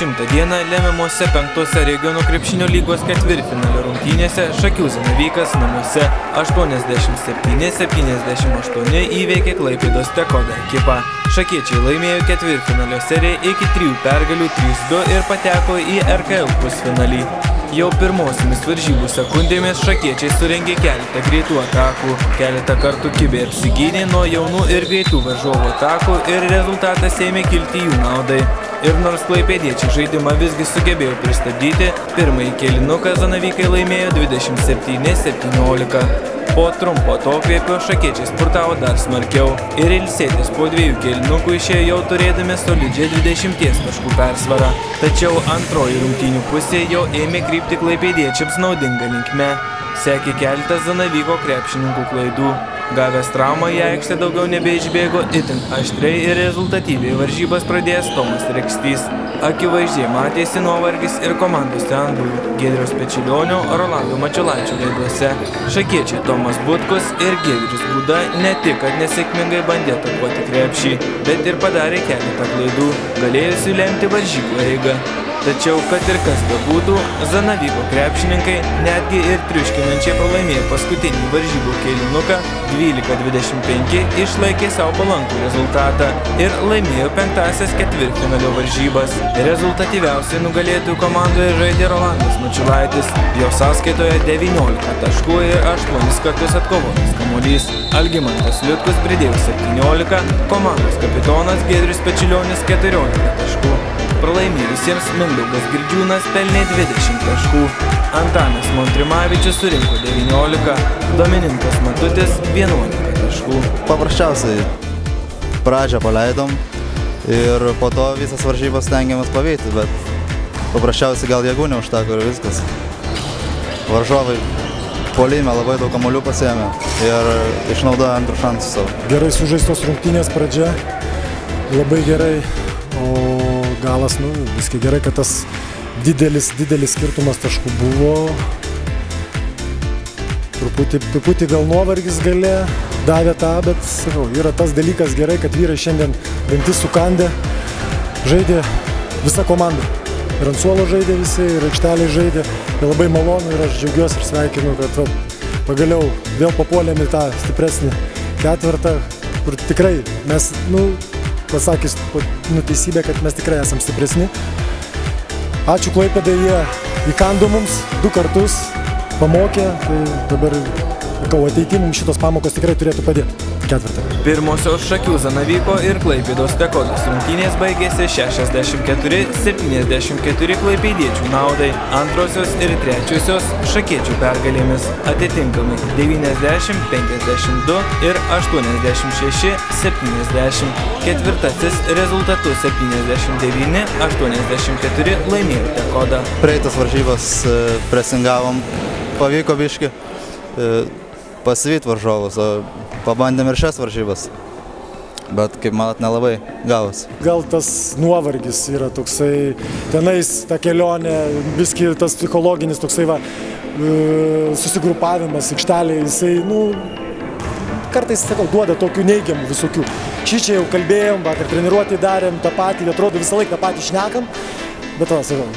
10 dieną lemiamose 5 regionų krepšinio lygos ketvirtfinalio rungtynėse Šakių Zanavykas namuose 87-78 įveikė Klaipėdos Tekoda ekipą. Šakiečiai laimėjo ketvirtfinalio seriją iki 3 pergalių 3-2 ir pateko į RKL pusfinalį. Jau pirmosiomis varžybų sekundėmis šakiečiai surengė keletą greitų atakų, keletą kartų kibė apsigynė nuo jaunų ir greitų varžovų atakų ir rezultatas ėmė kilti jų naudai. Ir nors klaipėdiečiai žaidimą visgi sugebėjo pristabdyti, pirmąjį kėlinuką Zanavykai laimėjo 27-17. Po trumpo atokvėpio šakiečiai spurtavo dar smarkiau ir ilsėtis po 2 kėlinukų išėjo jau turėdami solidžią 20 taškų persvarą. Tačiau antroji rungtynių pusė jau ėmė krypti klaipėdiečiams naudinga linkme. Sekė keletas Zanavyko krepšininkų klaidų. Gavęs traumą į aikštę daugiau nebeišbėgo itin aštriai ir rezultatyviai varžybas pradėjęs Tomas Rekstys. Akivaizdžiai matėsi nuovargis ir komandos senbuvių Giedriaus Pečilionio, Rolando Mačiulaičio veiduose. Šakiečiai Tomas Butkus ir Giedrius Būda ne tik, kad nesėkmingai bandė atakuoti krepšį, bet ir padarė keletą klaidų, galėjusių lemti varžybų eigą. Tačiau, kad ir kas bebūtų, Zanavyko krepšininkai netgi ir triuškinančiai pralaimėjo paskutinį varžybų kėlinuką 12-25 išlaikė savo palankų rezultatą ir laimėjo 5-asias ketvirtfinalio varžybas. Rezultatyviausiai nugalėtojų komandoje žaidė Rolandas Mačiulaitis, jo sąskaitoje 19 taškų ir 8 kartus atkovotas kamuolys. Algimantas Liutkus pridėjo 17, komandos kapitonas Giedrius Pečilionis 14 taškų. Pralaimėjusiems Mindaugas Girdžiūnas pelnė 20 taškų, Antanas Montrimavičius surinko 19, Domininkas Matutis 11 taškų. Paprasčiausiai pradžią paleidom ir po to visas varžybas stengiamės pavyti, bet paprasčiausiai gal jėgų neužteko ir viskas. Varžovai puolime labai daug kamuolių pasiėmė ir išnaudojo antrų šansų savo. Gerai sužaistos rungtynės pradžia, labai gerai, o galas, viskai gerai, kad tas didelis skirtumas taškų buvo. Truputį gal nuovargis gale davė tą, bet sakau, yra tas dalykas gerai, kad vyrai šiandien dantis sukandė, žaidė visa komanda. Ir ant suolo žaidė visi, ir aikšteliai žaidė. Tai labai malonu ir aš džiaugiuosi ir sveikinu, kad pagaliau vėl papuolėm į tą stipresnį ketvirtą, kur tikrai mes, pasakys teisybė, kad mes tikrai esam stipresni. Ačiū Klaipėdai, jie įkando mums 2 kartus, pamokė, tai dabar ateity mums šitos pamokos tikrai turėtų padėti ketvirtą. Pirmosios Šakių Zanavyko ir Klaipėdos Tekodos rungtynės baigėsi 64-74 klaipėdiečių naudai, antrosios ir trečiosios šakiečių pergalėmis, atitinkamai 90-52 ir 86-70. Ketvirtasis rezultatu 79-84 laimėjo Tekoda. Praeitas varžybas presingavom, pavyko biški pasivyt varžovus, o pabandėm ir šias varžybas, bet kaip manot nelabai gavosi. Gal tas nuovargis yra toksai, tenais ta kelionė, viski tas psichologinis toksai susigrupavimas aikštelėje, jisai, kartais, sakau, duoda tokių neigiamų visokių. Čia jau kalbėjom, vakar treniruotį darėm tą patį, atrodo visą laiką tą patį šnekam, bet sakau,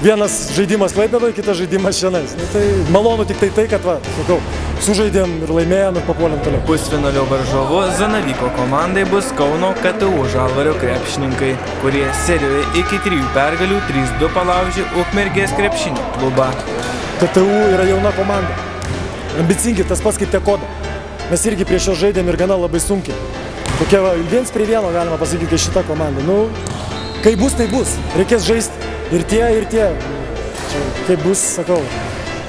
vienas žaidimas Klaipėdoje, kitas žaidimas šiandien. Tai malonu tik tai, kad, sakau, sužaidėm ir laimėjom ir papuolėm toliau. Pusfinalio varžovu Zanavyko komandai bus Kauno KTU Žalvario krepšininkai, kurie serijoje iki 3 pergalių 3-2 palaužė Ukmergės krepšinio klubą. KTU yra jauna komanda. Ambicingi, tas pats kaip Tekoda. Mes irgi prieš jo žaidėm ir gana labai sunkiai. Tokia 1-1 galima pasakyti, kad šita komanda. Kai bus, tai bus. Reikės žaisti. Ir tie. Kaip bus, sakau,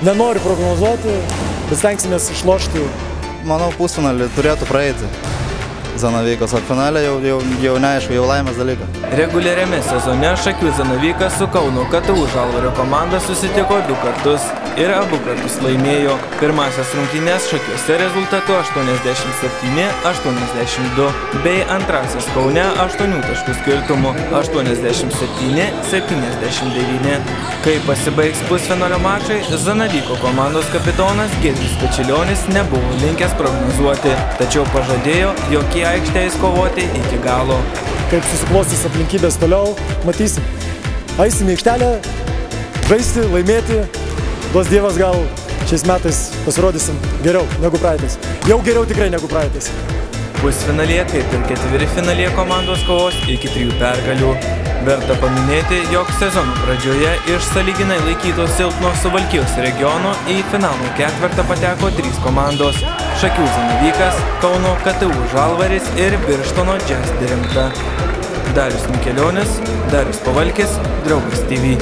nenoriu prognozuoti, bet stengsimės išlošti. Manau, pusfinalį turėtų praeiti Zanavykos, o finalė jau neaišku, jau laimės dalykas. Reguliariame sezone Šakių Zanavykas su Kauno KTU Žalvario komanda susitiko 2 kartus ir abu kartus laimėjo. Pirmasias rungtynes Šakiuose rezultatu 87-82, bei antrasias Kaune 8 taškų skirtumu 87-79. Kai pasibaigs pusfinalio mačai, Zanavyko komandos kapitonas Giedrius Pečilionis nebuvo linkęs prognozuoti, tačiau pažadėjo, jog į aikštę jis kovoti iki galo. Kaip susiklostys aplinkybės toliau, matysim. Eisim į aikštelę, žaisti, laimėti. Duos Dievas, gal šiais metais pasirodysim geriau negu praeitais. Jau geriau tikrai negu praeitais. Pusfinalyje, kaip ir ketvirtfinalyje komandos kovos iki 3 pergalių. Verta paminėti, jog sezono pradžioje iš sąlyginai laikyto silpno Suvalkijos regiono į finalo ketvertą pateko 3 komandos – Šakių Zanavykas, Kauno KTU Žalvaris ir Birštono Jazz Dirimta. Darius Mikelionis, Darius Pavalkis, Draugas TV.